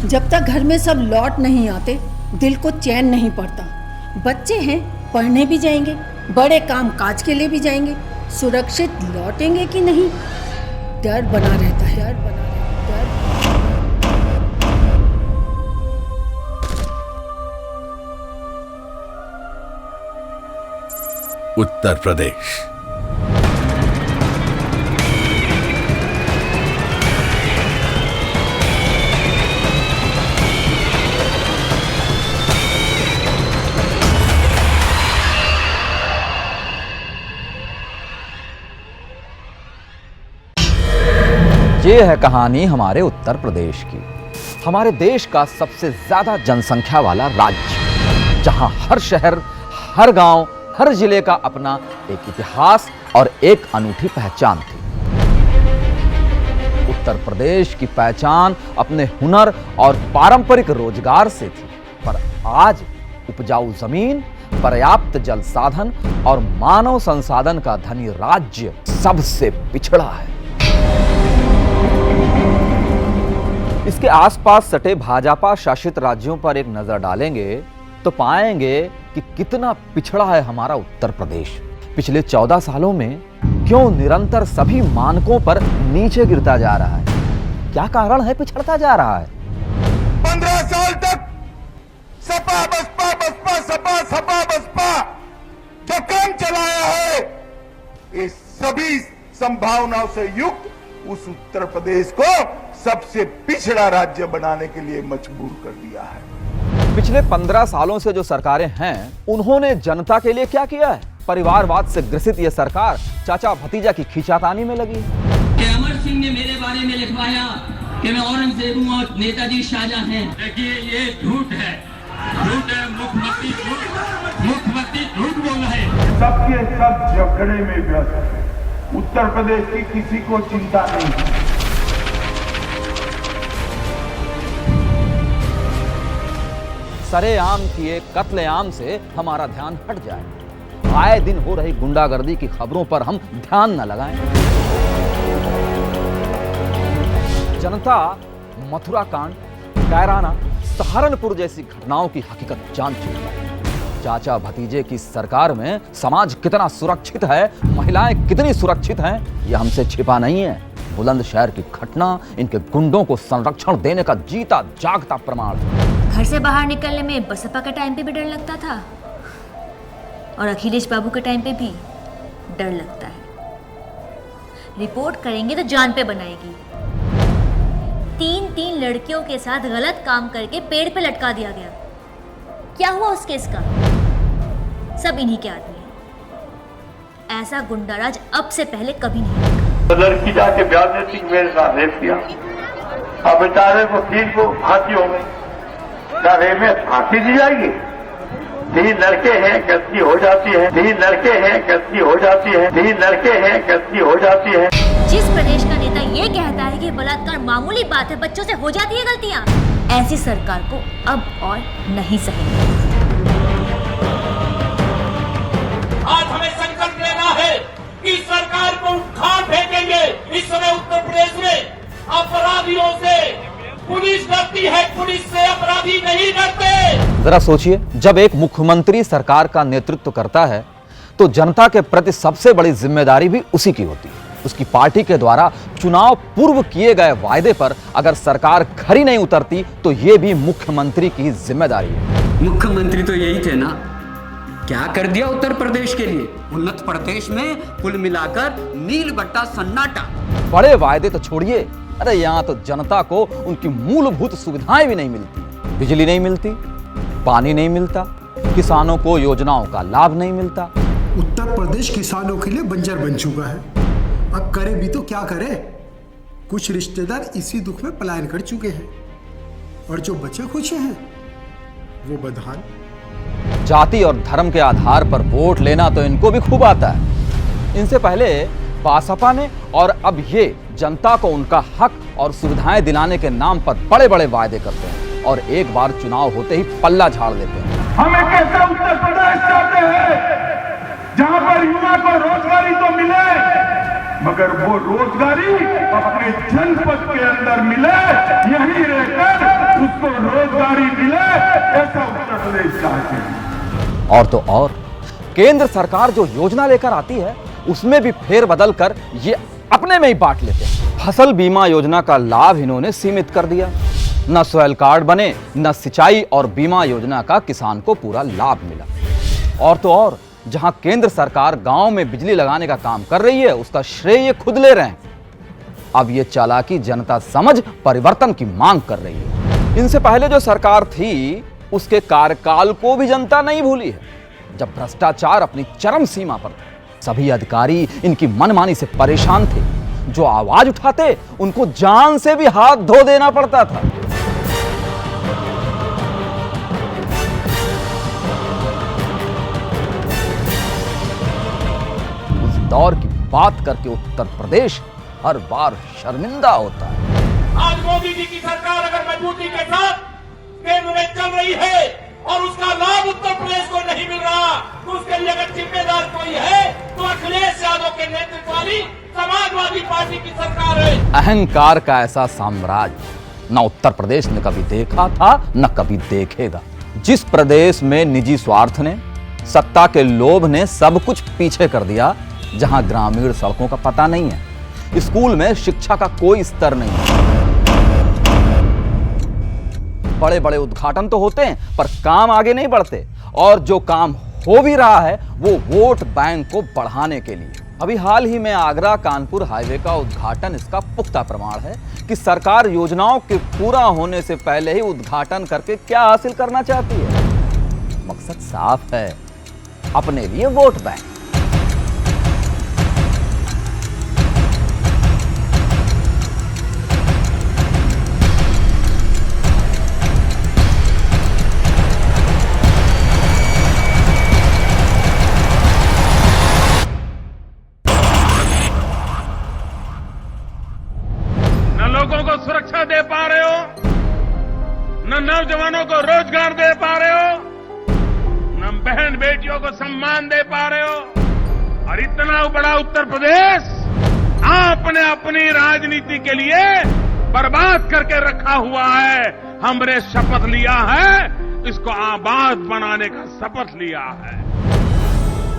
जब तक घर में सब लौट नहीं आते दिल को चैन नहीं पड़ता। बच्चे हैं, पढ़ने भी जाएंगे, बड़े काम काज के लिए भी जाएंगे, सुरक्षित लौटेंगे कि नहीं, डर बना रहता है। उत्तर प्रदेश ये है कहानी हमारे उत्तर प्रदेश की, हमारे देश का सबसे ज्यादा जनसंख्या वाला राज्य, जहां हर शहर, हर गांव, हर जिले का अपना एक इतिहास और एक अनूठी पहचान थी। उत्तर प्रदेश की पहचान अपने हुनर और पारंपरिक रोजगार से थी, पर आज उपजाऊ जमीन, पर्याप्त जल साधन और मानव संसाधन का धनी राज्य सबसे पिछड़ा है। इसके आसपास सटे भाजपा शासित राज्यों पर एक नजर डालेंगे तो पाएंगे कि कितना पिछड़ा है हमारा उत्तर प्रदेश। पिछले 14 सालों में क्यों निरंतर सभी मानकों पर नीचे गिरता जा रहा है? क्या कारण है पिछड़ता जा रहा है? 15 साल तक सपा बसपा बसपा सपा सपा बसपा जो काम चलाया है, इस सभी संभावनाओं से युक्त उस उत्तर प्रदेश को सबसे पिछड़ा राज्य बनाने के लिए मजबूर कर दिया है। पिछले 15 सालों से जो सरकारें हैं, उन्होंने जनता के लिए क्या किया है? परिवारवाद से ग्रसित यह सरकार चाचा भतीजा की खींचातानी में लगी है। अमर सिंह ने मेरे बारे में लिखवाया कि मैं औरंगजेब हूं और नेताजी शाहजहां हैं। देखिए ये झूठ है, मुख्यमंत्री झूठ बोल रहे हैं। सबके सब झगड़े में व्यस्त है। उत्तर प्रदेश की किसी को चिंता नहीं है। सरेआम किए कत्लेआम से हमारा ध्यान हट जाए। आए दिन हो रही गुंडागर्दी की खबरों पर हम ध्यान न लगाएं। जनता मथुरा कांड, कैराना, सहारनपुर जैसी घटनाओं की हकीकत जान चुकी है। चाचा भतीजे की सरकार में समाज कितना सुरक्षित है, महिलाएं कितनी सुरक्षित हैं, यह हमसे छिपा नहीं है। बुलंदशहर की घटना इनके गुंडों को संरक्षण देने का जीता जागता प्रमाण है। घर से बाहर निकलने में बसपा के टाइम पे भी डर लगता था और अखिलेश बाबू के टाइम पे भी डर लगता है। रिपोर्ट करेंगे तो जान पे बनाएगी। 3 लड़कियों के साथ गलत काम करके पेड़ पे लटका दिया गया। क्या हुआ उस केस का? सब इन्हीं के आदमी हैं। ऐसा गुंडाराज अब से पहले कभी नहीं देखा। तो लड़की जाके ब्याह देती, मेरे साथ रेप किया, अब बेचारे वकील को फांसी हो गई। क्या रेप में फांसी दी जाएगी? 3 लड़के हैं, गलती हो जाती है। 3 लड़के हैं, गलती हो जाती है। 3 लड़के हैं, गलती हो जाती है। जिस प्रदेश का नेता ये कहता है कि बलात्कार मामूली बात है, बच्चों से हो जाती है गलतियां, ऐसी सरकार को अब और नहीं सहेंगे। आज हमें संकल्प लेना है कि सरकार को उखाड़ फेंकेंगे। इस समय उत्तर प्रदेश में अपराधियों से पुलिस डरती है, पुलिस से अपराधी नहीं डरते। जरा सोचिए, जब एक मुख्यमंत्री सरकार का नेतृत्व करता है तो जनता के प्रति सबसे बड़ी जिम्मेदारी भी उसी की होती है। उसकी पार्टी के द्वारा चुनाव पूर्व किए गए वायदे पर अगर सरकार खरी नहीं उतरती तो ये भी मुख्यमंत्री की जिम्मेदारी है। मुख्यमंत्री तो यही थे ना, क्या कर दिया उत्तर प्रदेश के लिए? उन्नत प्रदेश में कुल मिलाकर नील बट्टा सन्नाटा। बड़े वायदे तो छोड़िए, अरे यहाँ तो जनता को उनकी मूलभूत सुविधाएं भी नहीं मिलती। बिजली नहीं मिलती, पानी नहीं मिलता, किसानों को योजनाओं का लाभ नहीं मिलता। उत्तर प्रदेश किसानों के लिए बंजर बन चुका है। अब करे भी तो क्या करे? कुछ रिश्तेदार इसी दुख में पलायन कर चुके हैं और जो बचे खुचे हैं वो बदहाल। जाति और धर्म के आधार पर वोट लेना तो इनको भी खूब आता है। इनसे पहले बसपा ने और अब ये जनता को उनका हक और सुविधाएं दिलाने के नाम पर बड़े बड़े वायदे करते हैं और एक बार चुनाव होते ही पल्ला झाड़ देते हैं। हमें कैसा उत्तर प्रदेश चाहते हैं जहां पर युवा को रोजगारी तो मिले, मगर वो रोजगारी अपने जनपद के अंदर मिले, यहीं रहकर उसको रोजगारी मिले, ऐसा उत्तर प्रदेश चाहते हैं। और तो और केंद्र सरकार जो योजना लेकर आती है उसमें भी फेरबदल कर ये अपने में ही बांट लेते हैं। फसल बीमा योजना का लाभ इन्होंने सीमित कर दिया, न सॉइल कार्ड बने, न सिंचाई और बीमा योजना का किसान को पूरा लाभ मिला। और तो और जहां केंद्र सरकार गांव में बिजली लगाने का काम कर रही है उसका श्रेय ये खुद ले रहे हैं। अब ये चालाकी जनता समझ परिवर्तन की मांग कर रही है। इनसे पहले जो सरकार थी उसके कार्यकाल को भी जनता नहीं भूली है, जब भ्रष्टाचार अपनी चरम सीमा पर था। सभी अधिकारी इनकी मनमानी से परेशान थे, जो आवाज उठाते उनको जान से भी हाथ धो देना पड़ता था। दौर की बात करके उत्तर प्रदेश हर बार शर्मिंदा होता है। आज मोदी जी की सरकार अगर मजबूती के साथ केंद्र में चल रही है और उसका लाभ उत्तर प्रदेश को नहीं मिल रहा, तो उसके लिए अगर जिम्मेदार कोई है तो अखिलेश यादव के नेतृत्व वाली समाजवादी पार्टी की सरकार है। अहंकार का ऐसा साम्राज्य न उत्तर प्रदेश ने कभी देखा था न कभी देखेगा। जिस प्रदेश में निजी स्वार्थ ने, सत्ता के लोभ ने सब कुछ पीछे कर दिया, जहां ग्रामीण सड़कों का पता नहीं है, स्कूल में शिक्षा का कोई स्तर नहीं है, बड़े बड़े उद्घाटन तो होते हैं पर काम आगे नहीं बढ़ते, और जो काम हो भी रहा है वो वोट बैंक को बढ़ाने के लिए। अभी हाल ही में आगरा कानपुर हाईवे का उद्घाटन इसका पुख्ता प्रमाण है कि सरकार योजनाओं के पूरा होने से पहले ही उद्घाटन करके क्या हासिल करना चाहती है। मकसद साफ है, अपने लिए वोट बैंक। लोगों को सुरक्षा दे पा रहे हो, न नौजवानों को रोजगार दे पा रहे हो, न बहन बेटियों को सम्मान दे पा रहे हो, और इतना बड़ा उत्तर प्रदेश आपने अपनी राजनीति के लिए बर्बाद करके रखा हुआ है। हमने शपथ लिया है, इसको आबाद बनाने का शपथ लिया है।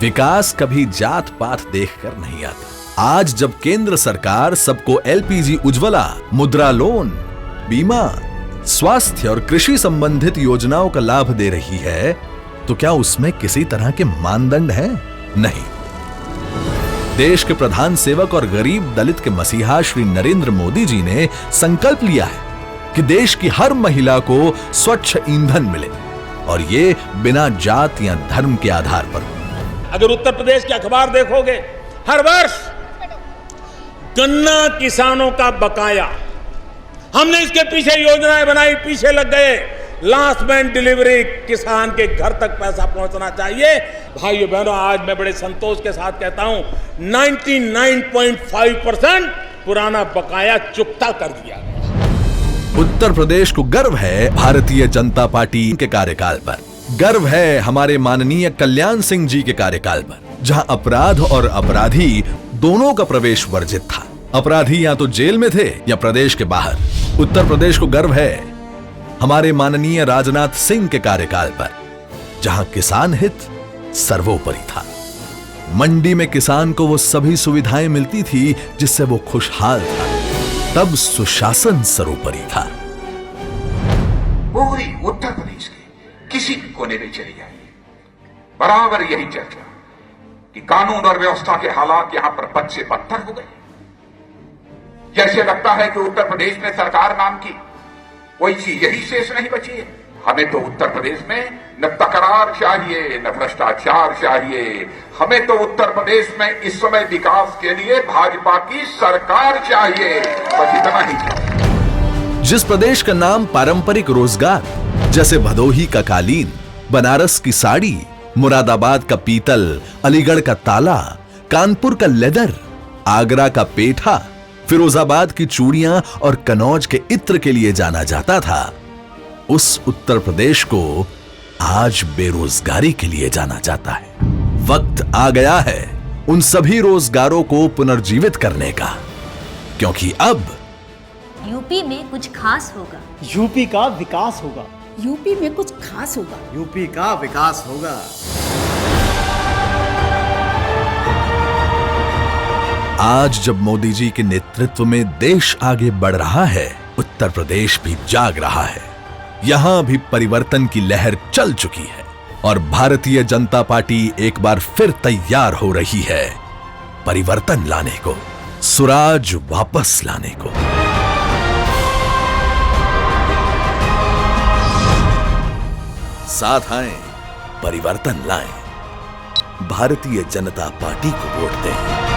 विकास कभी जात पात देखकर नहीं आता। आज जब केंद्र सरकार सबको एलपीजी उज्ज्वला, मुद्रा लोन, बीमा, स्वास्थ्य और कृषि संबंधित योजनाओं का लाभ दे रही है, तो क्या उसमें किसी तरह के मानदंड हैं? नहीं। देश के प्रधान सेवक और गरीब दलित के मसीहा श्री नरेंद्र मोदी जी ने संकल्प लिया है कि देश की हर महिला को स्वच्छ ईंधन मिले, और ये बिना जात या धर्म के आधार पर। अगर उत्तर प्रदेश के अखबार देखोगे, हर वर्ष गन्ना किसानों का बकाया, हमने इसके पीछे योजनाएं बनाई, पीछे लग गए। लास्ट मैन डिलीवरी, किसान के घर तक पैसा पहुंचना चाहिए। भाइयों बहनों, आज मैं बड़े संतोष के साथ कहता हूं 99.5% पुराना बकाया चुकता कर दिया गया। उत्तर प्रदेश को गर्व है भारतीय जनता पार्टी के कार्यकाल पर, गर्व है हमारे माननीय कल्याण सिंह जी के कार्यकाल पर, जहां अपराध और अपराधी दोनों का प्रवेश वर्जित था। अपराधी या तो जेल में थे या प्रदेश के बाहर। उत्तर प्रदेश को गर्व है हमारे माननीय राजनाथ सिंह के कार्यकाल पर, जहां किसान हित सर्वोपरि था। मंडी में किसान को वो सभी सुविधाएं मिलती थी जिससे वो खुशहाल था। तब सुशासन सर्वोपरि था। पूरी उत्तर प्रदेश के किसी भी कोने में चली जाए, बराबर यही चर्चा कि कानून और व्यवस्था के हालात यहां पर बद से बदतर हो गए। जैसे लगता है कि उत्तर प्रदेश में सरकार नाम की कोई चीज यही शेष नहीं बची है। हमें तो उत्तर प्रदेश में न तकरार चाहिए, न भ्रष्टाचार चाहिए। हमें तो उत्तर प्रदेश में इस समय विकास के लिए भाजपा की सरकार चाहिए, बस इतना ही चाहिए। जिस प्रदेश का नाम पारंपरिक रोजगार, जैसे भदोही का कालीन, बनारस की साड़ी, मुरादाबाद का पीतल, अलीगढ़ का ताला, कानपुर का लेदर, आगरा का पेठा, फिरोजाबाद की चूड़ियां और कनौज के इत्र के लिए जाना जाता था, उस उत्तर प्रदेश को आज बेरोजगारी के लिए जाना जाता है। वक्त आ गया है उन सभी रोजगारों को पुनर्जीवित करने का, क्योंकि अब यूपी में कुछ खास होगा। यूपी का विकास होगा। यूपी में कुछ खास होगा। यूपी का विकास होगा। आज जब मोदी जी के नेतृत्व में देश आगे बढ़ रहा है, उत्तर प्रदेश भी जाग रहा है। यहां भी परिवर्तन की लहर चल चुकी है और भारतीय जनता पार्टी एक बार फिर तैयार हो रही है परिवर्तन लाने को, सुराज वापस लाने को। साथ आए, परिवर्तन लाएं, भारतीय जनता पार्टी को वोट दें।